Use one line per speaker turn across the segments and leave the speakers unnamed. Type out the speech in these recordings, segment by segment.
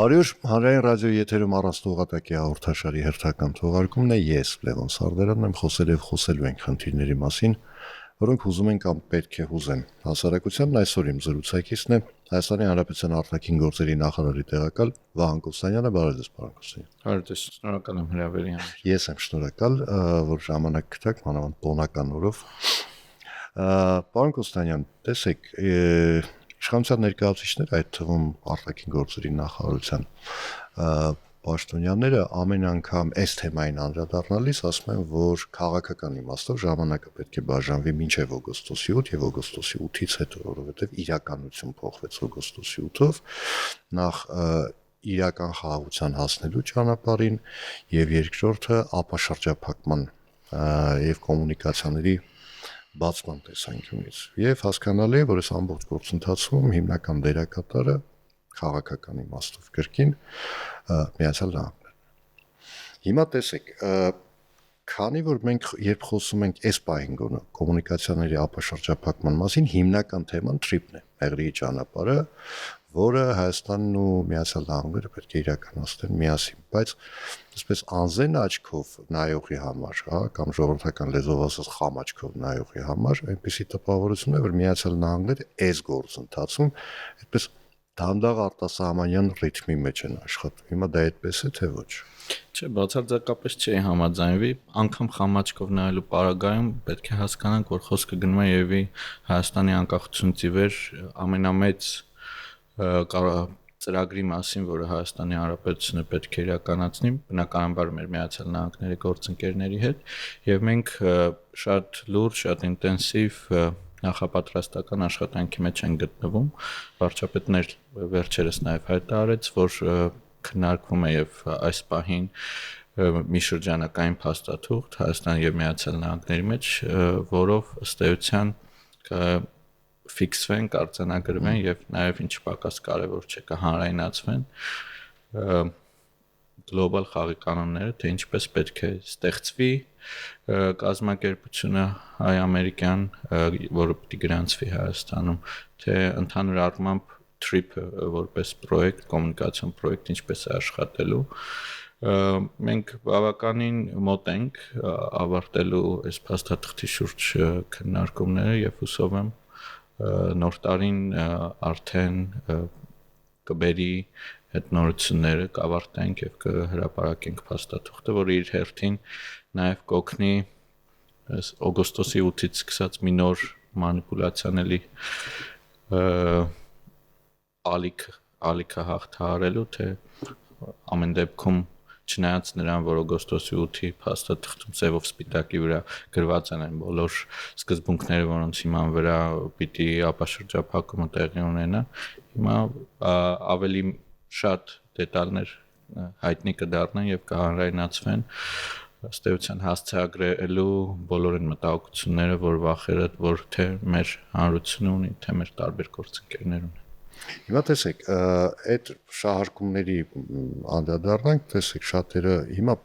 Բարի օր, հանրային ռադիոյի եթերում առանց հաղորդաշարի հերթական թողարկումն է, ես Լևոն Սարդարանն եմ, խոսել եւ խոսելու ենք խնդիրների մասին, որոնք հուզում են կամ պետք է հուզեն։ Հասարակությանն այսօր իմ զրուցակիցն է Հայաստանի Հանրապետության արտաքին գործերի նախարարի տեղակալ Վահան Կոստանյանը, բարև ձեզ, պարոն Կոստանյան։
Բարև ձեզ, շնորհակալ եմ հրավերի համար։
Ես եմ շնորհակալ, որ ժամանակ գտաք, մանավանդ տոնական օրով։ Պարոն Կոստանյան, տեսեք, իշխանության ներկայացուցիչները, այդ թվում արտաքին գործերի նախարարության պաշտոնյաները ամեն անգամ այս թեմային անդրադառնալիս ասում են, որ քաղաքական իմաստով ժամանակը պետք է բաժանվի մինչև օգոստոսի 8 եւ օգոստոսի 8-ից հետո, որովհետեւ իրականություն փոխվեց օգոստոսի 8-ով, նախ իրական խաղաղության հասնելու ճանապարհին եւ երկրորդը ապաշրջափակման եւ կոմունիկացիաների բացման տեսանկյունից եւ հասկանալի է, որ այս ամբողջ գործընթացում հիմնական դերակատարը քաղաքական իմաստով կրկին Միացյալ Նահանգներն։ Հիմա տեսեք, քանի որ մենք երբ խոսում ենք այս պահին գոնե կոմունիկացիաների ապաշրջափակման մասին, հիմնական թեման TRIP-ն է, Մեղրիի ճանապարհը, որը Հայաստանն ու Միացյալ Նահանգները պետք է իրականացնեն միասին, բայց այսպես անզեն աչքով նայողի համար, կամ ժողովրդական լեզվով ասած խամ աչքով նայողի համար, այնպեսի տպավորություն է, որ Միացյալ Նահանգները այս գործընթացում այդպես դանդաղ արտասահմանյան ռիթմի մեջ են աշխատում։ Հիմա դա այդպես է, թե ոչ։
Չէ, բացարձակապես չի համաձայնվի, անգամ խամ աչքով նայելու պարագայում պետք է հասկանանք, որ խոսքը գնում է եւի Հայաստանի անկախությունից ի վեր ամենամեծ ծրագրի մասին, որը Հայաստանի Հանրապետությունը պետք է իրականացնի, բնականաբար մեր Միացյալ Նահանգների գործընկերների հետ, եւ մենք շատ լուրջ, շատ ինտենսիվ նախապատրաստական աշխատանքի մեջ են գտնվում։ Վարչապետներ վերջերս նաեւ հայտարարեց, որ քննարկվում է եւ այս պահին մի շրջանակային փաստաթուղթ Հայաստանի եւ Միացյալ Նահանգների մեջ, որով ըստ էության ֆիքսվեն, կարձանագրվեն եւ նաեւ ինչ պակաս կարեւոր չէ, կհանրայնացվեն գլոբալ խաղի կանոնները, թե ինչպես պետք է ստեղծվի կազմակերպությունը հայ-ամերիկյան, որը պիտի գրանցվի Հայաստանում, թե ընդհանուր առմամբ TRIP-ը որպես պրոյեկտ, կոմունիկացիոն պրոյեկտ ինչպես է աշխատելու։ Մենք բավականին մոտ ենք ավարտելու այս փաստաթղթի շուրջ քննարկումները եւ հուսով եմ նոր տարին արդեն կբերի հետնորությունները կավարտենք եւ կհրապարակենք փաստաթուղթը, որը իր հերթին նաեւ կօգնի օգոստոսի 8-ից սկսած մի նոր մանիպուլյացիաների ալիքը հաղթահարելու, թե ամեն դեպքում չնայած նրան, որ օգոստոսի 8-ի փաստաթղթում ծևով սպիտակի վրա գրված են այն բոլոր սկզբունքները, որոնց հիման վրա պիտի ապաշրջափակումը տեղի ունենա, հիմա ավելի շատ դետալներ հայտնի կդառնան եւ կհանրայնացվեն, ըստ էության հասցեագրելու բոլոր այն մտահոգությունները, որ վախերը, որ թե մեր հանրությունը ունի, թե մեր տարբեր գործընկերներ ունեն։
Հիմա տեսեք, այդ շահարկումների անդրադառնանք, տեսեք, շատերը հիմա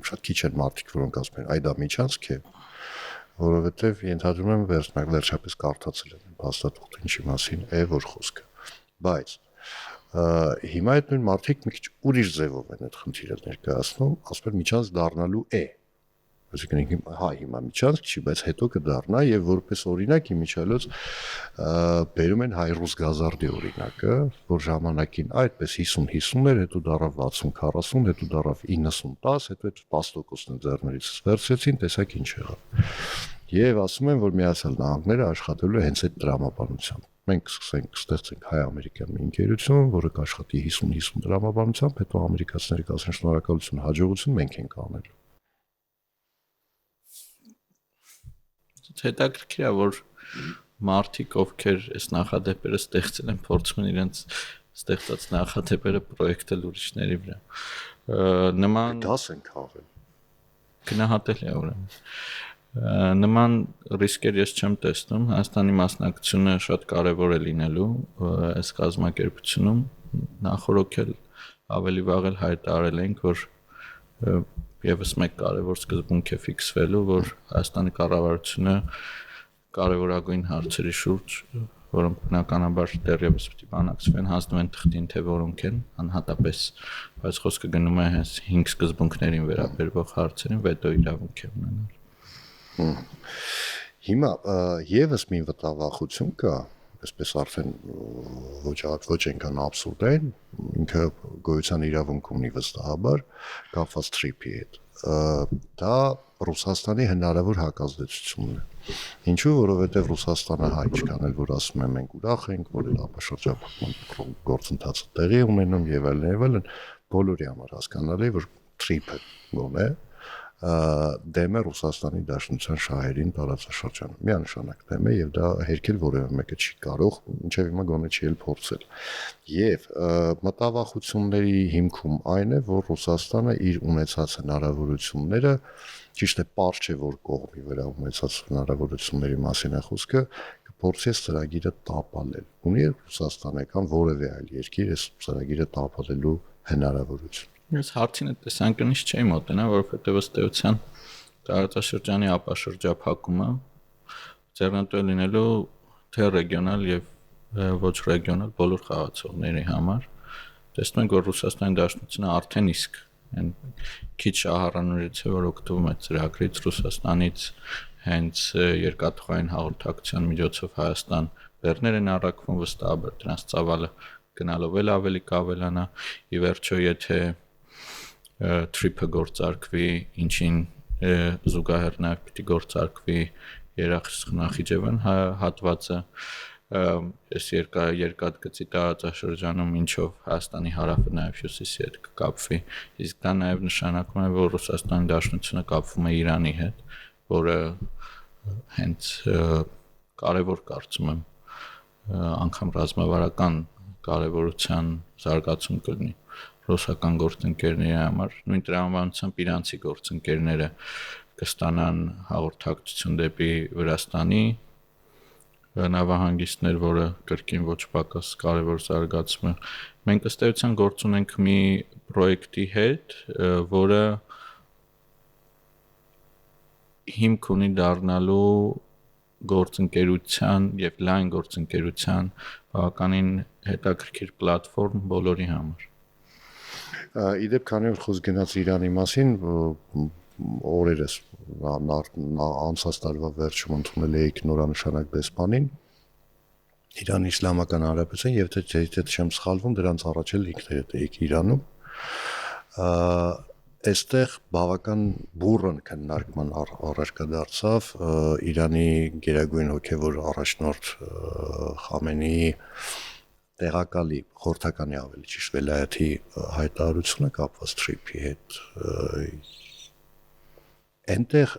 շատ քիչ են մարդիկ, որոնք ասում են, այ դա միջանցք է, որովհետև ենթադրում եմ վերջապես կարդացել են փաստաթուղթը ինչի մասին է որ խոսքը։ Բայց հիմա այդ նույն մարդիկ մի քիչ ուրիշ ձևով են այդ խնդիրը ներկայացնում, ասում են միջանց դառնալու է։ Այսինքն հիմա միջանցք չի, բայց հետո կդառնա եւ որպես օրինակ իմիջիալոց բերում են հայ-ռուս գազարդի օրինակը, որ ժամանակին այդպես 50-50 էր, հետո դառավ 60-40, հետո դառավ 90-10, հետո այդ 10%-ն ձեռներից վերցրեցին, տեսակ ինչ եղավ։ Եվ ասում են, որ Միացյալ Նահանգները աշխատելու է հենց այդ տրամաբանությամբ։ Մենք ստեղծենք հայ-ամերիկյան մի ընկերություն, որը կաշխատի 50-50 տրամաբանությամբ, հետո ամերիկացիները կասեն շնորհակալություն, հաջողություն մենք ենք անելու։
Հետաքրքիր է, որ մարդիկ, ովքեր այս նախադեպերը ստեղծել են, փորձում են իրենց ստեղծած նախադեպերը պրոյեկտել ուրիշների վրա։ Նման
դաս են քաղել։
Գնահատելի է ուրեմն։ Նման ռիսկեր ես չեմ տեսնում, Հայաստանի մասնակցությունը շատ կարևոր է լինելու այս կազմակերպությունում, նախորոքել ավելի վաղ էլ հայտարարել ենք, որ եւս մեկ կարևոր սկզբունք է ֆիքսվելու, որ Հայաստանի կառավարությունը կարևորագույն հարցերի շուրջ որոնք բնականաբար դեռևս պետք է բանակցվեն, հանձնվեն թղթին, թե որոնք են անհատապես, բայց խոսքը գնում է հենց 5 սկզբունքներին վերաբերող հարցերին, վետո իրավունք է ունենալ։
Հիմա եւս մի վտավախություն կա, այսպես արդեն ոչ այնքան աբսուրդ ինքը գոյության իրավունք ունի վստահաբար կապված TRIP-ի հետ։ Դա Ռուսաստանի հնարավոր հակազդեցությունն է։ Ինչու, որովհետև Ռուսաստանը հայ չքան էլ որ ասում են մենք ուրախ ենք, որ ապաշրջապատման գործընթացը տեղի ունենում եւ այլն, բոլորի համար հասկանալի է, որ TRIP-ը գոնե դեմ է Ռուսաստանի Դաշնության շահերին տարածաշրջանում։ Միանշանակ դեմ է եւ դա հերքել որևէ մեկը չի կարող, ինչեւ հիմա գոնե չի էլ փորձել։ Եվ մտավախությունների հիմքում այն է, որ Ռուսաստանը իր ունեցած հնարավորությունները, ճիշտ է, պարզ չէ որ կողմի վրա ունեցած հնարավորությունների մասին է խոսքը, կփորձի ծրագիրը տապալել։ Ունի Ռուսաստանը կամ որևէ այլ երկիր այս ծրագիրը տապալելու հնարավորություն։
Ես հարցին այդ տեսանկյունից չէի մոտենա, որովհետև ըստ էության տարածաշրջանի ապաշրջափակումը ձեռնտու է լինելու թե ռեգիոնալ եւ ոչ ռեգիոնալ բոլոր խաղացողների համար։ Տեսնում ենք, որ Ռուսաստանի Դաշնությունը արդեն իսկ այն քիչ շահառաներից է, որ օգտվում է ծրագրից Ռուսաստանից հենց երկաթուղային հաղորդակցության միջոցով Հայաստան բեռներ են առաքվում, վստահաբար դրանց ծավալը գնալով էլ ավելի կավելանա։ Ի վերջո, եթե TRIP-ը գործարկվի, ինչին զուգահեռ նաև պիտի գործարկվի Երախիջևան հատվածը, այս երկաթգծի տարածաշրջանում, ինչով Հայաստանի հարավը նաև հյուսիսի հետ կկապվի, իսկ դա նաև նշանակում է, որ Ռուսաստանի Դաշնությունը կապվում է Իրանի հետ, որը հենց կարևոր կարծում եմ անգամ ռազմավարական կարևորության զարգացում կլինի ռուսական գործընկերների համար, նույն տրամաբանությամբ իրանցի գործընկերները կստանան հաղորդակցություն դեպի Վրաստանի նավահանգիստներ, որը կրկին ոչ պակաս կարևոր զարգացում է։ Մենք ըստ էության գործ ունենք մի պրոյեկտի հետ, որը հիմք ունի դառնալու գործընկերության եւ լայն գործընկերության բավականին հետաքրքիր պլատֆորմ բոլորի համար։
Իդեպ քանի որ խոսք գնաց Իրանի մասին, օրերս անցած տարվա վերջում ընդունել էիք նորանշանակ դեսպանին Իրանի Իսլամական Հանրապետության եւ թե չեմ սխալվում, դրանց առաջ էլ ինքներդ էիք Իրանում։ Այստեղ բավական բուրըն քննարկման առարկա դարձավ Իրանի գերագույն հոգևոր առաջնորդ Խամենեի տեղակալի խորհրդականի ավելի ճիշտ վելայաթի հայտարարությունը կապված TRIP-ի հետ։ Այնտեղ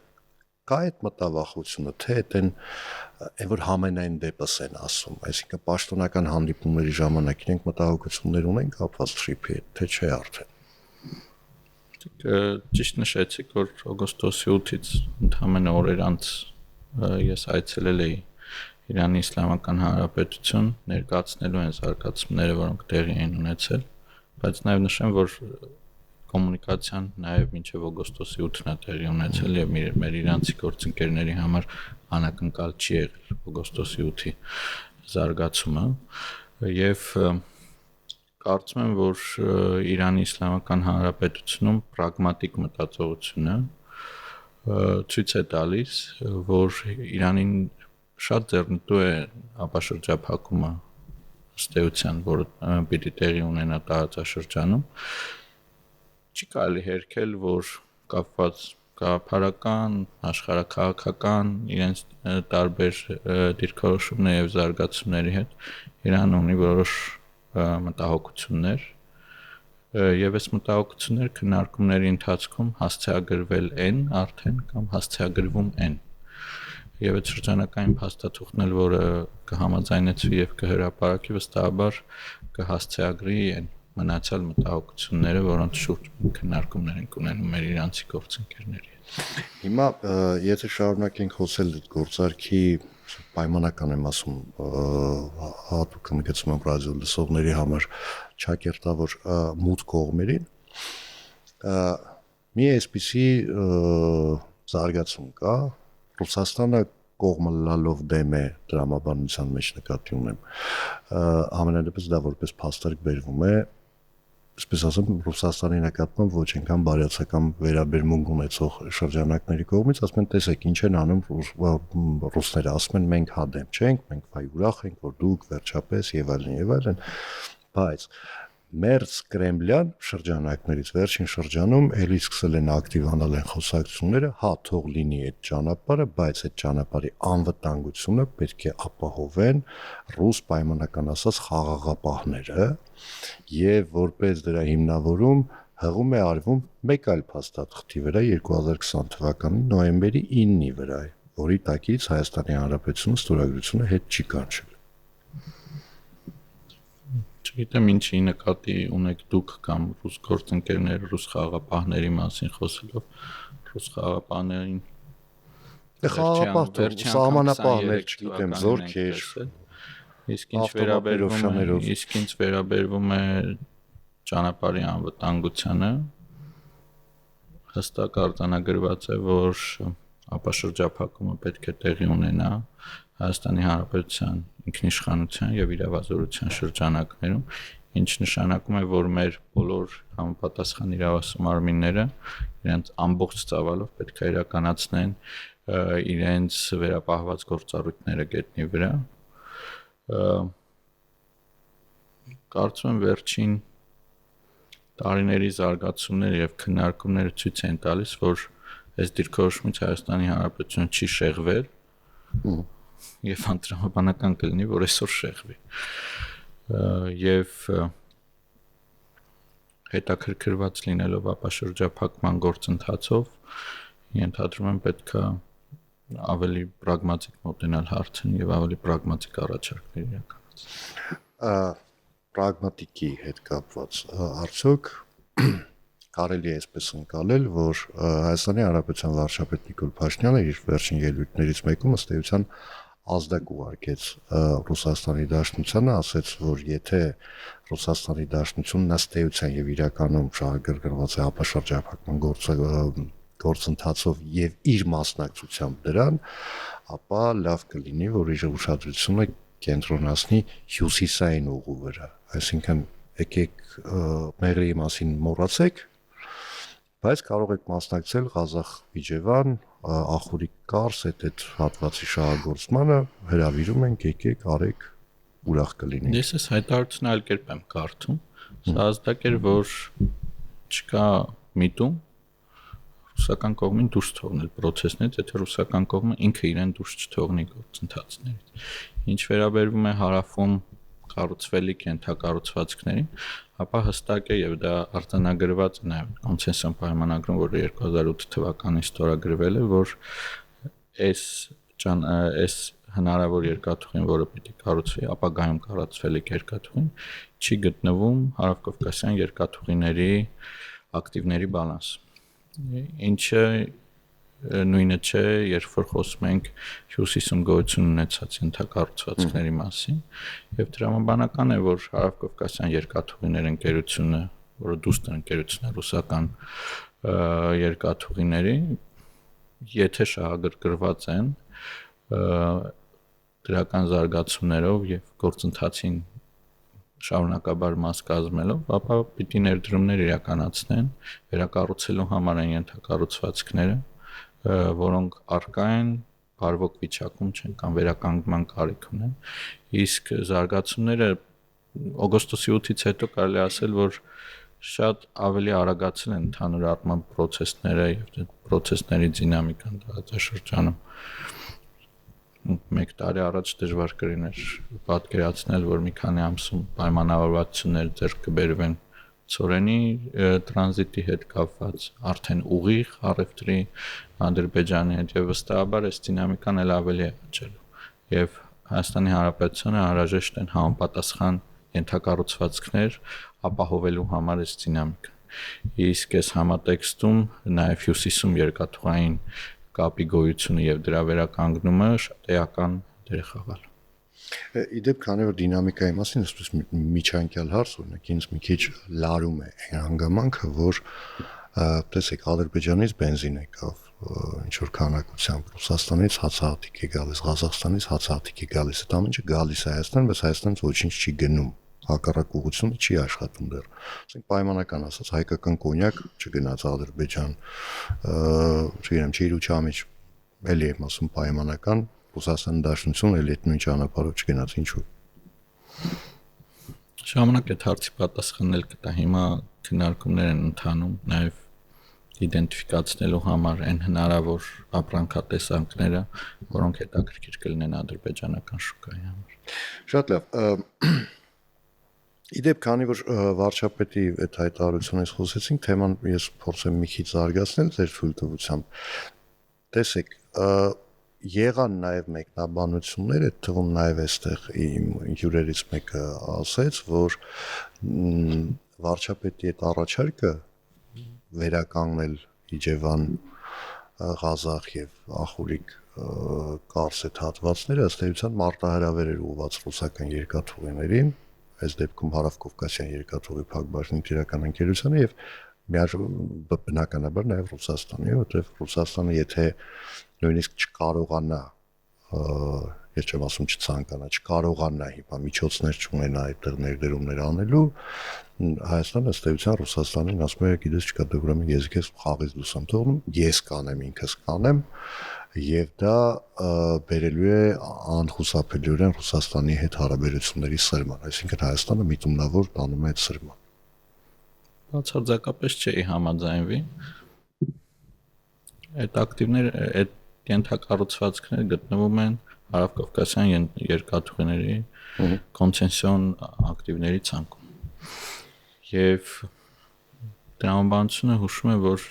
կա այդ մտավախությունը, թե այն որ համենայն դեպս են ասում, այսինքն պաշտոնական հանդիպումների ժամանակ իրենք մտահոգություններ ունեն կապված TRIP-ի հետ, թե չէ արդեն։
Ճիշտ նշեցիք, որ օգոստոսի 8-ից ընդամենը օրեր անց ես այցելել էի Իրանի Իսլամական Հանրապետություն, ներկայացնելու են զարգացումները, որոնք տեղի են ունեցել, բայց նաև նշեմ, որ կոմունիկացիան նաև մինչև օգոստոսի 8-ն է տեղի ունեցել եւ մեր իրանցի գործընկերների համար անակնկալ չի եղել օգոստոսի 8-ի զարգացումը եւ կարծում եմ, որ Իրանի Իսլամական Հանրապետությունում պրագմատիկ մտածողությունը ցույց է տալիս, որ Իրանին շատ ձեռնտու է ապաշրջափակումը ըստ էության, որ պիտի տեղի ունենա տարածաշրջանում։ Չի կարելի հերքել, որ կապված գաղափարական, աշխարհաքաղաքական իրենց տարբեր դիրքորոշումների եւ զարգացումների հետ Իրանը ունի որոշ մտահոգություններ եւ այս մտահոգությունները քննարկումների ընթացքում հասցեագրվել են արդեն կամ հասցեագրվում են եւ այդ շրջանակային փաստաթուղթն որը կհամաձայնեցվի եւ կհրապարակի վստահաբար կհասցեագրի են մնացյալ մտահոգությունները, որոնց շուրջ քննարկումներ են ունենում մեր իրանցի գործընկերների հետ։
Հիմա եթե շարունակենք խոսել այդ գործարքի պայմանական եմ ասում հատուկ ընդգծում եմ ռադիո լսողների համար ճակերտավոր մութ կողմերին մի այսպիսի զարգացում կա Ռուսաստանը կողմը լալով դեմ է դրամաբանության մեջ նկատի ունեմ։ Ամենադեպս դա որպես փաստարկ բերվում է, այսպես ասեմ, Ռուսաստանի նկատմամբ ոչ այնքան բարյացակամ վերաբերմունք ունեցող շրջանակների կողմից, ասում են, տեսեք, ինչ են անում ռուսները, ասում են, մենք հադեմ չենք, մենք վայ ուրախ ենք, որ դուք վերջապես եւ այլն, բայց մերձ կրեմլյան շրջանակներից վերջին շրջանում էլի սկսել են ակտիվանալ են խոսակցությունները, հա, թող լինի այդ ճանապարհը, բայց այդ ճանապարհի անվտանգությունը պետք է ապահովեն ռուս պայմանական ասած խաղաղապահները եւ որպես դրա հիմնավորում հղում է արվում մեկ այլ փաստաթղթի վրա 2020 թվականի նոյեմբերի 9-ի վրա, որի տակից Հայաստանի Հանրապետությունը ստորագրությունը հետ չի կանչել։
Չգիտեմ ինչի նկատի ունեք դուք կամ ռուս գործընկերները ռուս խաղաղապահների մասին խոսելով ռուս խաղաղապահներին
սահմանապահներ, չգիտեմ, զորքեր,
իսկ ինչ վերաբերվում է ճանապարհի անվտանգությանը հստակ արձանագրված է, որ ապաշրջափակումը պետք է տեղի ունենա Հայաստանի Հանրապետության ինքնիշխանության եւ իրավազորության շրջանակներում, ինչ նշանակում է, որ մեր բոլոր համապատասխան իրավասու մարմինները իրենց ամբողջ ծավալով պետք է իրականացնեն իրենց վերապահված գործառույթները գետնի վրա։ Կարծում եմ վերջին տարիների զարգացումները եւ քննարկումները ցույց են տալիս, որ այս դիրքորոշումից Հայաստանի Հանրապետությունը չի շեղվել եւ անտրամաբանական կլինի, որ այսօր շեղվի։ Եվ հետաքրքրված լինելով ապաշրջափակման գործընթացով ենթադրում եմ պետքա ավելի պրագմատիկ մոտենալ հարցին եւ ավելի պրագմատիկ առաջարկներ իրականացնել։
Պրագմատիկի հետ կապված արդյոք կարելի է այսպես ընկալել, որ Հայաստանի Հանրապետության վարչապետ Նիկոլ Փաշինյանը իր վերջին ելույթներից մեկում ըստ էության ազդակ ուղարկեց Ռուսաստանի Դաշնությանը, ասաց, որ եթե Ռուսաստանի Դաշնությունն ըստ էության եւ իրականում շահագրգռված է ապաշրջափակման գործընթացով եւ իր մասնակցությամբ դրան, ապա լավ կլինի, որ իր ուշադրությունը կենտրոնացնի հյուսիսային ուղու վրա, այսինքն եկեք մեղրի մասին մոռացեք, բայց կարող եք մասնակցել Ղազախ-Իջևան, Ախուրիկ Կարս այդ հատվածի շահագործմանը, հրավիրում ենք, եկեք, արեք, ուրախ կլինենք։
Ես այս հայտարարությունը այլ կերպ եմ կարդում, սա ազդակ էր, որ չկա միտում ռուսական կողմին դուրս թողնել process-ներից, եթե ռուսական կողմը ինքը իրեն դուրս չթողնի գործընթացներից։ Ինչ վերաբերվում է հարավում կառուցվելիք ենթակառուցվածքներին, ապա հստակ է եւ դա արձանագրված է նաեւ կոնցենսիոն պայմանագրում, որը 2008 թվականին ստորագրվել է, որ այս հնարավոր երկաթուղին, որը պիտի կառուցվի, ապագայում կառուցվելիք երկաթուղին, չի գտնվում հարավկովկասյան երկաթուղիների ակտիվների բալանս։ Ինչը նույնը չէ, երբ որ խոսում ենք հյուսիսում գոյություն ունեցած ենթակառուցվածքների մասին, եւ դրամաբանական է, որ հարավկովկասյան երկաթուղիներ ընկերությունը, որը դուստր ընկերություն է ռուսական երկաթուղիների, եթե շահագրգռված են դրական զարգացումներով եւ գործընթացին շարունակաբար մաս կազմելով, ապա պիտի ներդրումներ իրականացնեն վերակառուցելու համար են ենթակառուցվածքները, որոնք առկա են, բարվոք վիճակում չեն կամ վերականգնման կարիք ունեն, իսկ զարգացումները օգոստոսի 8-ից հետո կարելի ասել, որ շատ ավելի արագացել են ընդհանուր առմամբ process-ները եւ process-ների դինամիկան տարածաշրջանում։ Մեկ տարի առաջ դժվար կլիներ պատկերացնել, որ մի քանի ամսում պայմանավորվածություններ ձեռք կբերվեն ծորենի տրանզիտի հետ կապված, արդեն ուղիղ առևտրի Ադրբեջանի հետ եւ վստահաբար այս դինամիկան էլ ավելի է աճելու եւ Հայաստանի Հանրապետությանը անհրաժեշտ են համապատասխան ենթակառուցվածքներ ապահովելու համար այս դինամիկան։ Իսկ այս համատեքստում նաեւ հյուսիսում երկաթուղային կապի գոյությունը եւ դրա վերականգնումը շատ էական դեր է խաղալ։
Իդեպ քանի որ դինամիկայի մասին այսպես միջանկյալ հարց օրինակ ինձ մի քիչ լարում է այն հանգամանքը, որ տեսեք, Ադրբեջանից բենզին եկավ, ինչ որ քանակությամբ, Ռուսաստանից հացահատիկ է գալիս, Ղազախստանից հացահատիկ է գալիս, այդ ամենը գալիս է Հայաստան, բայց Հայաստանից ոչինչ չի գնում, հակառակ ուղղությունը չի աշխատում դեռ։ Ասենք պայմանական ասած, հայկական կոնյակ չգնաց Ադրբեջան, չգիտեմ, Չիրուչամիջ, էլի եմ ասում պայմանական, Ռուսաստանի Դաշնություն էլի այդ նույն ճանապարհով չգնաց, ինչու։
Ժամանակ այդ հարցի պատասխանել կտա, հիմա քննարկումներ են ընթանում, նաև իդենտիֆիկացնելու համար այն հնարավոր ապրանքատեսակները, որոնք հետաքրքիր կլինեն ադրբեջանական շուկայի համար։
Շատ լավ։ Իդեպ, քանի որ վարչապետի այդ հայտարարությունից խոսեցինք, թեման ես փորձեմ մի քիչ զարգացնել ձեր թույլտվությամբ։ Տեսեք, եղան նաև մեկնաբանություններ, այդ թվում նաև այստեղ իմ հյուրերից մեկը ասեց, որ վարչապետի այդ առաջարկը վերականգնել Իջևան, Ղազախ եւ Ախուրիկ կարս այդ հատվածները ըստ էության մարտահրավեր էր ուղղված ռուսական երկաթուղիներին, այս դեպքում Հարավկովկասյան երկաթուղի փակbaşıնի քրեական ընկերությանը եւ բնականաբար նաև Ռուսաստանի, որտեղ Ռուսաստանը եթե նույնիսկ չկարողանա, ես չեմ ասում չցանկանա, չկարողանա հիմա միջոցներ չունենա այդտեղ ներդրումներ անելու, Հայաստանը ըստ էության Ռուսաստանին ասում է, գիտես չկա, դե ուրեմն ես քեզ խաղից դուրս եմ թողնում, ես կանեմ, ինքս կանեմ, եւ դա բերելու է անխուսափելիորեն Ռուսաստանի հետ հարաբերությունների սրման, այսինքն Հայաստանը միտումնավոր տանում է այդ սրման։
Բացարձակապես չի համաձայնվի։ Այդ ակտիվները, այդ ենթակառուցվածքները գտնվում են Հարավկովկասյան երկաթուղիների կոնցեսիոն ակտիվների ցանկում։ Եվ տրամաբանությունը հուշում է, որ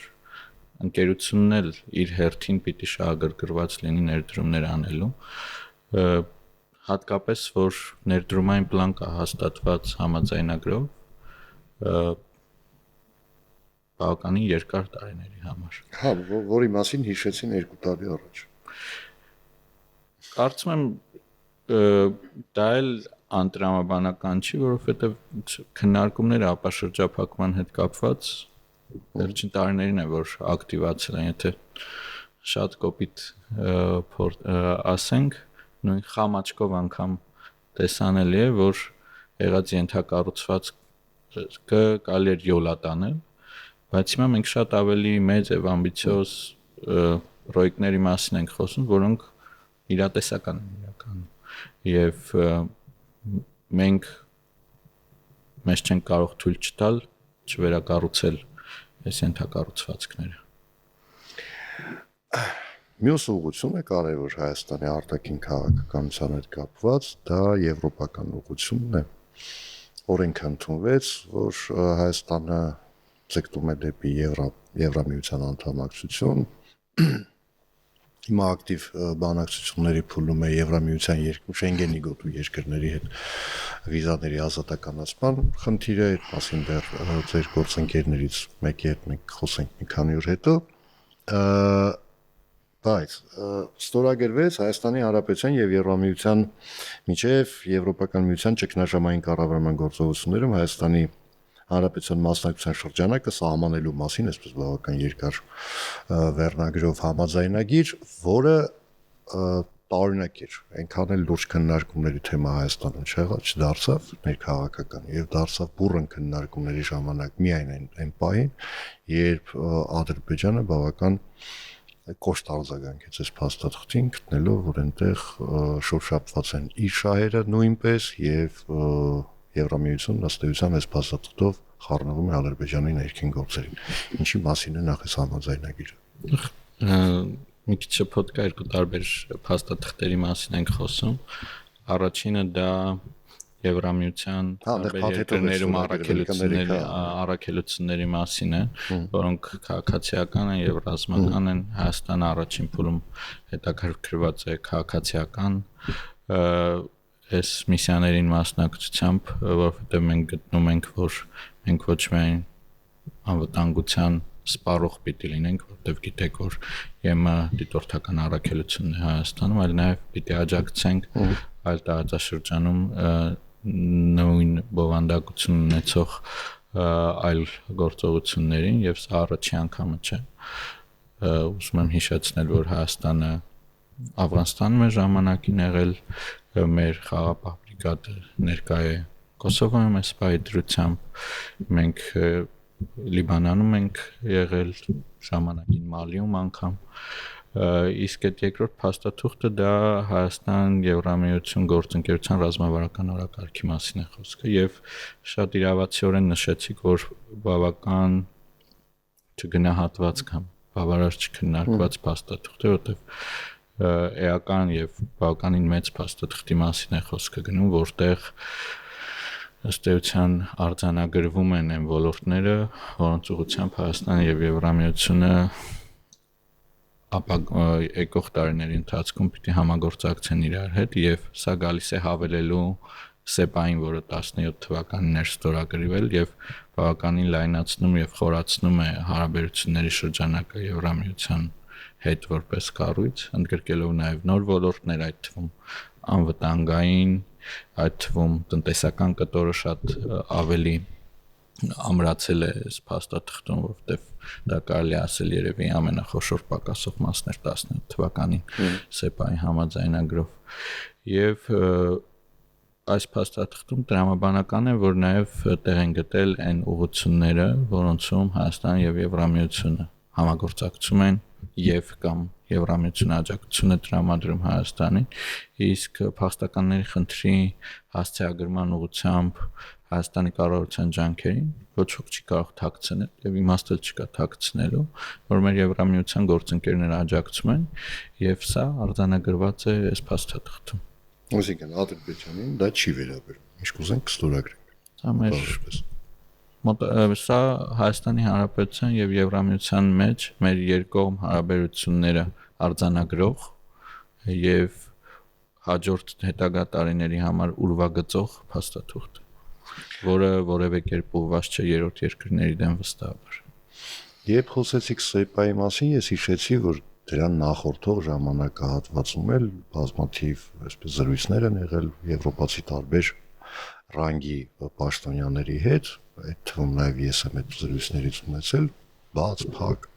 ընկերությունն էլ իր հերթին պիտի շահագրգռված լինի ներդրումներ անելու, հատկապես որ ներդրումային պլան կա հաստատված համաձայնագրով բավականին երկար տարիների համար։
Հա, որի մասին հիշեցին 2 տարի առաջ։
Կարծում եմ դա էլ անտրամաբանական չի, որովհետև քննարկումները ապաշրջափակման հետ կապված վերջին տարիներին է, որ ակտիվացել են, եթե շատ կոպիտ ասենք, նույն խամ աչքով անգամ տեսանելի է, որ եղած ենթակառուցվածքը կարելի էր յոլա տանել, բայց հիմա մենք շատ ավելի մեծ եւ ամբիցիոզ պրոյեկտների մասին ենք խոսում, որոնք իրատեսական են իրականում, եւ մենք մեզ չենք կարող թույլ չտալ չվերակառուցել այս ենթակառուցվածքները։
Մյուս ուղղությունը կարևոր Հայաստանի արտաքին քաղաքականության հետ կապված, դա եվրոպական ուղղությունն է։ Օրենք ընդունվեց, որ Հայաստանը ձգտում է դեպի Եվրամիության անդամակցություն։ Հիմա ակտիվ բանակցությունների փուլում է Եվրամիության Շենգենի գոտու երկրների հետ վիզաների ազատականացման խնդիրը, այդ մասին դեռ ձեր գործընկերներից մեկի հետ մենք խոսենք մի քանի օր հետո, բայց ստորագրվեց Հայաստանի Հանրապետության եւ Եվրամիության միջև Եվրոպական միության ճգնաժամային կառավարման գործողություններում Հայաստանի Հանրապետության մասնակցության շրջանակը սահմանելու մասին, այսպես բավական երկար վերնագրով համաձայնագիր, որը տարօրինակ էր, այնքան էլ լուրջ քննարկումների թեմա Հայաստանում չդարձավ ներքաղաքական եւ դարձավ բուռն քննարկումների ժամանակ միայն այն պահին, երբ Ադրբեջանը բավական կոշտ արձագանքեց այս փաստաթղթին, գտնելով, որ այնտեղ շոշափված են իր շահերը նույնպես եւ Եվրամիությունն ըստ էության այս փաստաթղթով խառնվում է Ադրբեջանի ներքին գործերին։ Ինչի մասին է նախ այս համաձայնագիրը։
Մի քիչ շփոթ կա, երկու տարբեր փաստաթղթերի մասին ենք խոսում։ Առաջինը դա Եվրամիության երկրներում առաքելությունների մասին է, որոնք քաղաքացիական են եւ ռազմական են, Հայաստանը առաջին փուլում հետաքրքրված է քաղաքացիական այս միսիաներին մասնակցությամբ, որովհետեւ մենք գտնում ենք, որ մենք ոչ միայն անվտանգության սպառող պիտի լինենք, որովհետեւ գիտեք, որ ԵՄ դիտորդական առաքելությունն է Հայաստանում, այլ նաեւ պիտի աջակցենք այլ տարածաշրջանում նույն բովանդակություն ունեցող այլ գործողություններին եւ սա առաջի անգամը չէ։ Ուզում եմ հիշեցնել, որ Հայաստանը Աֆղանստանում է ժամանակին եղել, մեր խաղաղապահ բրիգադը ներկա է Կոսովոյում է սպայի դրությամբ, մենք Լիբանանում ենք եղել ժամանակին Մալիում անգամ, իսկ այդ երկրորդ փաստաթուղթը դա Հայաստան-Եվրամիություն գործընկերության ռազմավարական օրակարգի մասին է խոսքը եւ շատ իրավացիորեն նշեցիք, որ բավական չգնահատված կամ բավարար չքննարկված փաստաթուղթ է, որտեղ էական եւ բավականին մեծ փաստաթղթի մասին է խոսքը գնում, որտեղ ըստ էության արձանագրվում են այն ոլորտները, որոնց ուղղությամբ Հայաստանը եւ Եվրամիությունը եկող տարիների ընթացքում պիտի համագործակցեն իրար հետ եւ սա գալիս է հավելելու SEPA-ին, որը 17 թվականին էր ստորագրվել եւ բավականին լայնացնում եւ խորացնում է հարաբերությունների շրջանակը Եվրամիության հետ որպես կառույց, ընդգրկելով նաեւ նոր ոլորտներ, այդ թվում անվտանգային, այդ թվում տնտեսական կտորը շատ ավելի ամրացել է այս փաստաթղթում, որովհետև դա կարելի ասել երևի ամենախոշոր պակասող մասն էր 17 թվականին SEPA-ի համաձայնագրով եւ այս փաստաթղթում տրամաբանական է, որ նաեւ տեղ են գտել այն ուղղությունները, որոնցում Հայաստանը եւ Եվրամիությունը համագործակցում են եւ կամ Եվրամիությունը աջակցություն է տրամադրում Հայաստանին, իսկ փաստականների խնդրի հասցեագրման ուղղությամբ Հայաստանի կառավարության ջանքերին ոչ ոք չի կարող թաքցնել եւ իմաստ չկա թաքցնելու, որ մեր Եվրամիության գործընկերները աջակցում են եւ սա արձանագրված է այս փաստաթղթում։
Այսինքն Ադրբեջանին դա չի վերաբերում, ինչ կուզենք կստորագրենք։
Սա Հայաստանի Հանրապետության եւ Եվրամիության մեջ մեր երկկողմ հարաբերությունները արձանագրող եւ հաջորդ հետագա տարիների համար ուրվագծող փաստաթուղթ, որը որևէ կերպ ուղղված չէ երրորդ երկրների դեմ վստահաբար։
Երբ խոսեցիք SEPA-ի մասին, ես հիշեցի, որ դրան նախորդող ժամանակահատվածում էլ բազմաթիվ այսպես զրույցներ են եղել եվրոպացի տարբեր ռանգի պաշտոնյաների հետ, այդ թվում նաև ես եմ այդ զրույցներից ունեցել, բաց, փակ,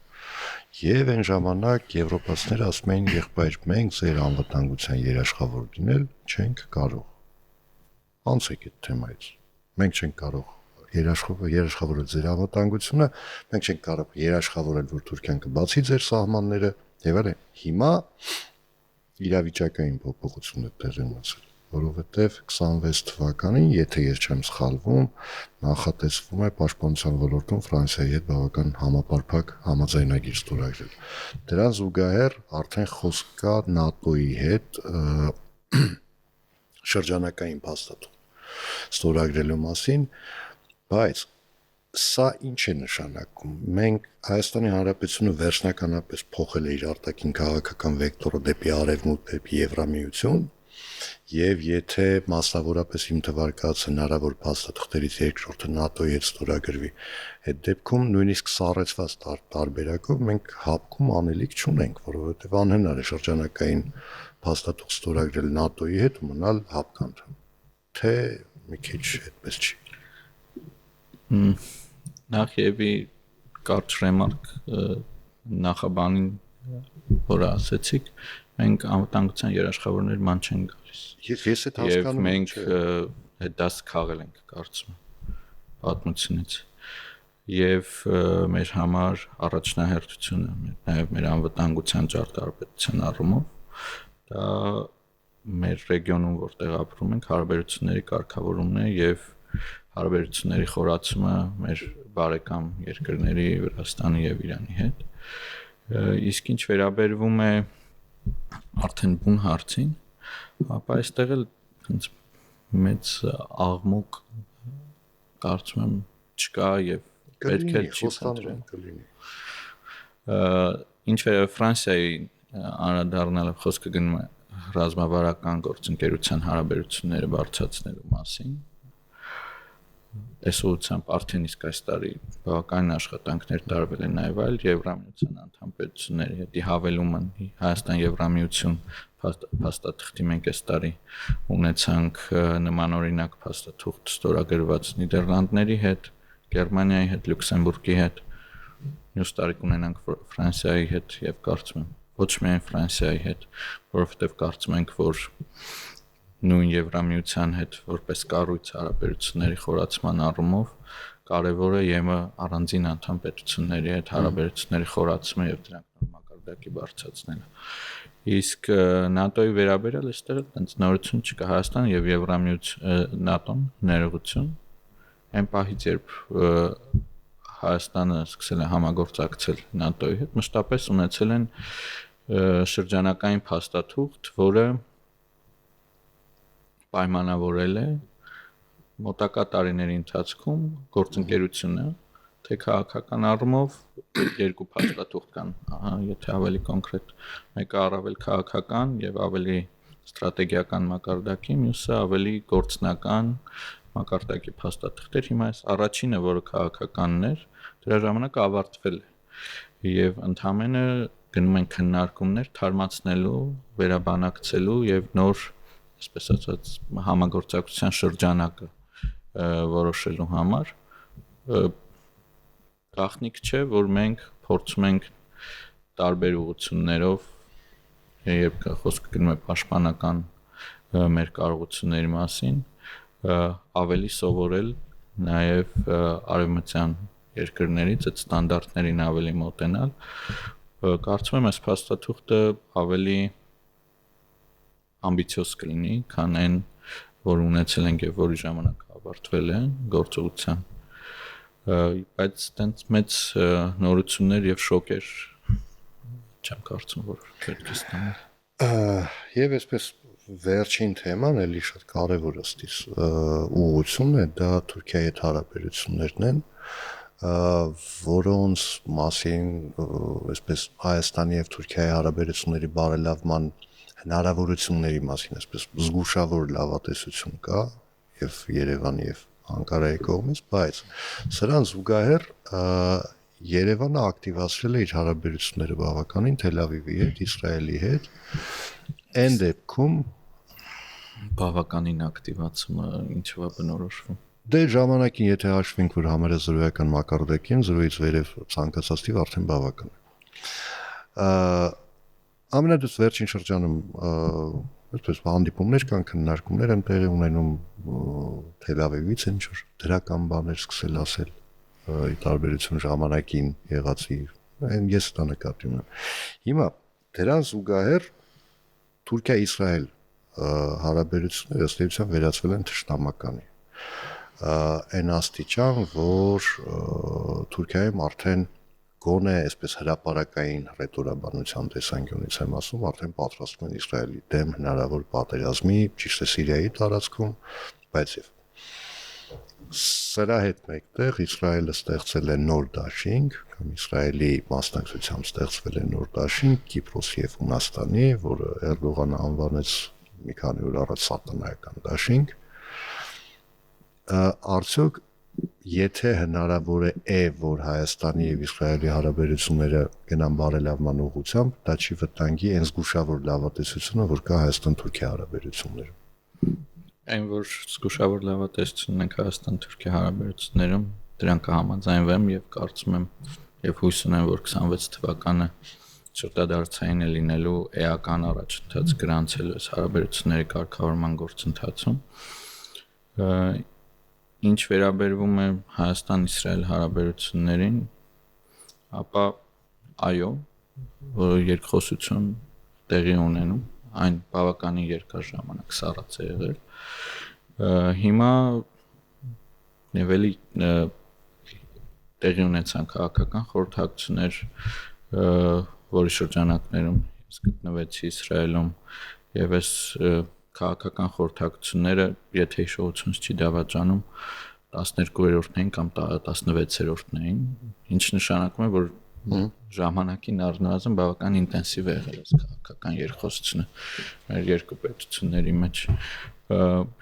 եւ այն ժամանակ եվրոպացիները ասում էին, եղբայր, մենք ձեր անվտանգության երաշխավոր լինել չենք կարող։ Անցեք այդ թեմայից։ Մենք չենք կարող երաշխավորել ձեր անվտանգությունը, մենք չենք կարող երաշխավորել, որ Թուրքիան կբացի ձեր սահմանները, եւ այլն։ Հիմա իրավիճակային փոփոխություն է տեղի ունեցել, որովհետեւ 26 թվականին, եթե ես չեմ սխալվում, նախատեսվում է պաշտպանության ոլորտում Ֆրանսիայի հետ բավական համապարփակ համաձայնագիր ստորագրել։ Դրան զուգահեռ արդեն խոսք կա ՆԱՏՕ-ի հետ շրջանակային փաստաթուղթ ստորագրելու մասին, բայց սա ինչ է նշանակում։ Մենք Հայաստանի Հանրապետությունը վերջնականապես փոխել է իր արտաքին քաղաքական վեկտորը դեպի արևմուտք, դեպի Եվրամիություն, եւ եթե մասնավորապես իմ թվարկած հնարավոր փաստաթղթերից երկրորդը ՆԱՏՕ-ի հետ ստորագրվի, այդ դեպքում նույնիսկ սառեցված տարբերակով մենք հապկում անելիք չունենք, որովհետեւ անհնար է շրջանակային փաստաթուղթ ստորագրել ՆԱՏՕ-ի հետ ու մնալ հապկանդամ։ Թե մի քիչ այդպես չի։
Նախ եւի կարճ ռեմարկ նախաբանին, որը ասեցիք, մենք անվտանգության երաշխավորներ ման չենք գալիս։
Ես այդ հասկանում եմ։
Եվ մենք այդ դաս քաղել ենք, կարծում եմ, պատմությունից։ Եվ մեր համար առաջնահերթությունը, նաեւ մեր անվտանգության ճարտարապետության առումով, դա մեր ռեգիոնում, որտեղ ապրում ենք, հարաբերությունների կարգավորումն է եւ հարաբերությունների խորացումը մեր բարեկամ երկրների Վրաստանի եւ Իրանի հետ։ Իսկ ինչ վերաբերվում է արդեն բուն հարցին, ապա այստեղ էլ մեծ աղմուկ կարծում եմ չկա եւ պետք է չի փոխանցել։ Ինչ վերաբերում Ֆրանսիայի անդրադառնալով խոսքը գնում է ռազմավարական գործընկերության հարաբերությունները բարձրացնելու մասին։ Այս ուղղությամբ արդեն իսկ այս տարի բավական աշխատանքներ տարվել են նաև այլ Եվրամիության անդամ պետությունների հետ հավելումը Հայաստան-Եվրամիություն փաստաթղթի մենք այս տարի ունեցանք նմանօրինակ փաստաթուղթ ստորագրված Նիդերլանդների հետ, Գերմանիայի հետ, Լյուքսեմբուրգի հետ, մյուս տարի կունենանք Ֆրանսիայի հետ եւ կարծում եմ ոչ միայն Ֆրանսիայի հետ, որովհետեւ կարծում ենք, որ նույն Եվրամիության հետ որպես կառույց հարաբերությունների խորացման առումով կարևոր է ԵՄ առանձին անդամ պետությունների հետ հարաբերությունների խորացումը եւ դրանք նոր մակարդակի բարձրացնելը։ Իսկ ՆԱՏՕ-ի վերաբերյալ այստեղ այդպես նորություն չկա Հայաստան եւ Եվրամիություն ՆԱՏՕ-ն ներողություն այն պահից երբ Հայաստանը սկսել է համագործակցել ՆԱՏՕ-ի հետ մշտապես ունեցել են շրջանակային փաստաթուղթ, որը պայմանավորել է մոտակա տարիների ընթացքում գործընկերությունը թե քաղաքական առումով երկու փաստաթուղթ կան, եթե ավելի կոնկրետ, մեկը առավել քաղաքական եւ ավելի ստրատեգիական մակարդակի, մյուսը ավելի գործնական մակարդակի փաստաթղթեր։ Հիմա այս առաջինը, որը քաղաքականն էր, դրա ժամանակ ավարտվել է եւ ընդհանրապես գնում են քննարկումներ թարմացնելու, վերաբանակցելու եւ նոր, այսպես ասած, համագործակցության շրջանակը որոշելու համար գաղտնիք չէ, որ մենք փորձում ենք տարբեր ուղղություններով, երբ խոսքը գնում է պաշտպանական մեր կարողությունների մասին, ավելի սովորել նաև արևմտյան երկրներից այդ ստանդարտներին ավելի մոտենալ։ Կարծում եմ, այս փաստաթուղթը ավելի ամբիցիոզ կլինի, քան այն, որ ունեցել ենք եւ որի ժամանակ ավարտվել է գործողության, բայց այդպես մեծ նորություններ եւ շոկեր չեմ կարծում, որ պետք է ստանալ։
Եվ այսպես վերջին թեման էլի շատ կարևոր ըստիս ուղղությունն է, դա Թուրքիայի հետ հարաբերություններն են, որոնց մասին այսպես Հայաստանի եւ Թուրքիայի հարաբերությունների բարելավման հնարավորությունների մասին այսպես զգուշավոր լավատեսություն կա եւ Երևանի եւ Անկարայի կողմից, բայց սրան զուգահեռ Երևանը ակտիվացրել է իր հարաբերությունները բավականին Թել Ավիվի հետ, Իսրայելի հետ, այն դեպքում
բավականին ակտիվացումը ինչու է բնորոշվում։
Դե ժամանակին եթե հաշվենք, որ համարը զրոյական մակարդակի են, զրոյից վերև ցանկացած տիվ արդեն բավական է։ Ամենադեպս վերջին շրջանում այսպես հանդիպումներ կան, քննարկումներ են տեղի ունենում Թել Ավիվից ինչ որ դրական բաներ սկսել ասել ի տարբերություն ժամանակին եղածի, այն ես դա նկատի ունեմ։ Հիմա դրան զուգահեռ Թուրքիա-Իսրայել հարաբերությունները ըստ էության վերածվել են թշնամականի։ Այն աստիճան, որ Թուրքիայում արդեն գոնե այսպես հրապարակային ռետորաբանության տեսանկյունից եմ ասում, արդեն պատրաստվում են Իսրայելի դեմ հնարավոր պատերազմի, ճիշտ է Սիրիայի տարածքում, բայց եւ սրա հետ մեկտեղ Իսրայելը ստեղծել է նոր դաշինք, կամ Իսրայելի մասնակցությամբ ստեղծվել է նոր դաշինք Կիպրոսի եւ Հունաստանի, որը Էրդողանը անվանեց մի քանի օր առաջ սատանայական դաշինք։ Արդյոք եթե հնարավոր է, որ Հայաստանի եւ Իսրայելի հարաբերությունները գնան բարելավման ուղղությամբ, դա չի վտանգի այն զգուշավոր լավատեսությունը, որ կա Հայաստան-Թուրքիա հարաբերություններում։
Այն որ զգուշավոր լավատեսությունն ենք Հայաստան-Թուրքիա հարաբերություններում, դրան կհամաձայնվեմ եւ կարծում եմ եւ հույս ունեմ, որ 26 թվականը շրջադարձային է լինելու էական առաջընթաց գրանցելու այս հարաբերությունների կարգավորման գործընթացում։ Ինչ վերաբերվում է Հայաստան-Իսրայել հարաբերություններին, ապա այո, երկխոսություն տեղի ունենում, այն բավականին երկար ժամանակ սառած է եղել։ Հիմա նևելի տեղի ունեցան քաղաքական խորհրդակցություններ, որի շրջանակներում ես գտնվեցի Իսրայելում եւ այս քաղաքական խորհրդակցությունները, եթե հիշողությունս չի դավաճանում, 12-րդն էին կամ 16-րդն էին, ինչ նշանակում է, որ ժամանակին առնվազն բավական ինտենսիվ է եղել այս քաղաքական երկխոսությունը մեր երկու պետությունների մեջ։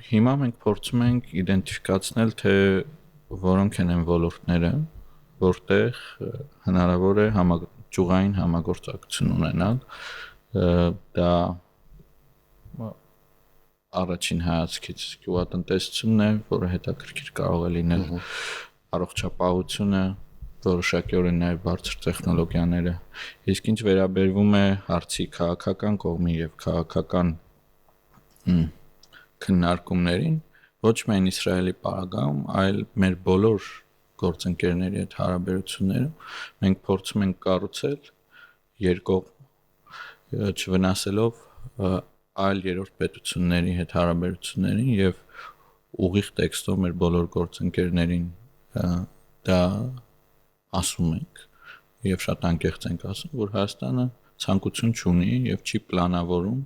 Հիմա մենք փորձում ենք իդենտիֆիկացնել, թե որոնք են այն ոլորտները, որտեղ հնարավոր է ճյուղային համագործակցություն ունենալ։ Դա առաջին հայացքից գյուղատնտեսությունն է, որը հետաքրքիր կարող է լինել առողջապահությունը, որոշակիորեն նաև բարձր տեխնոլոգիաները։ Իսկ ինչ վերաբերվում է հարցի քաղաքական կողմին եւ քաղաքական քննարկումներին, ոչ միայն Իսրայելի պարագայում, այլ մեր բոլոր գործընկերների հետ հարաբերություններում մենք փորձում ենք կառուցել երկկողմ չվնասելով այլ երրորդ պետությունների հետ հարաբերություններին եւ ուղիղ տեքստով մեր բոլոր գործընկերներին դա ասում ենք եւ շատ անկեղծ ենք ասում, որ Հայաստանը ցանկություն չունի եւ չի պլանավորում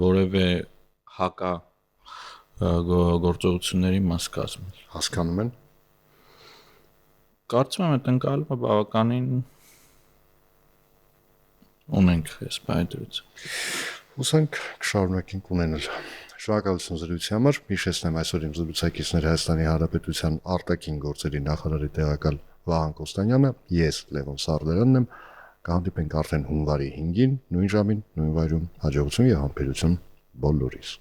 որևէ հակա գործողությունների մաս կազմել։
Հասկանում են։
Կարծում եմ, այդ ընկալումը բավականին ունենք այս բայդրություն։
Հուսանք կշարունակենք ունենալ։ Շնորհակալություն զրույցի համար։ Հիշեցնեմ այսօր իմ զրուցակիցներ Հայաստանի Հանրապետության արտաքին գործերի նախարարի տեղակալ Վահան Կոստանյանը, ես Լևոն Սարդարանն եմ։ Կհանդիպենք արդեն հունվարի 5-ին, նույն ժամին, նույն վայրում։ Հաջողություն եւ համբերություն բոլորիս։